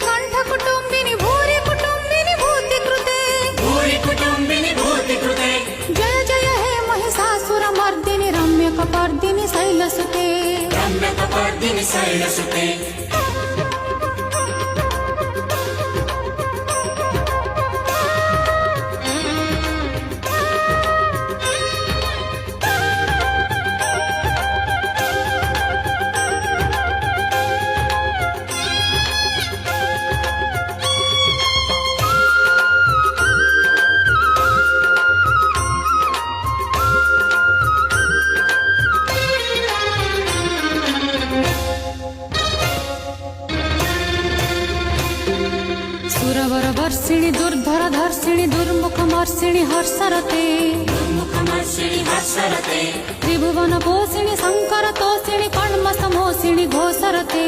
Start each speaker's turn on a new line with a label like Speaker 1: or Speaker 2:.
Speaker 1: कंठ कुटुंबिनी भूरि कुटुंबिनी भूति कृते जय जय हे महिषासुर मर्दिनी रम्य कपर्दिनी शैलसुते सुरवर वर्षिणी दुर्धर धर्षिणी दुर्मुख मर्षिणी हर्षरते त्रिभुवन पोषिणी शंकर तोषिणी कण्म समोषिणी घोषरते।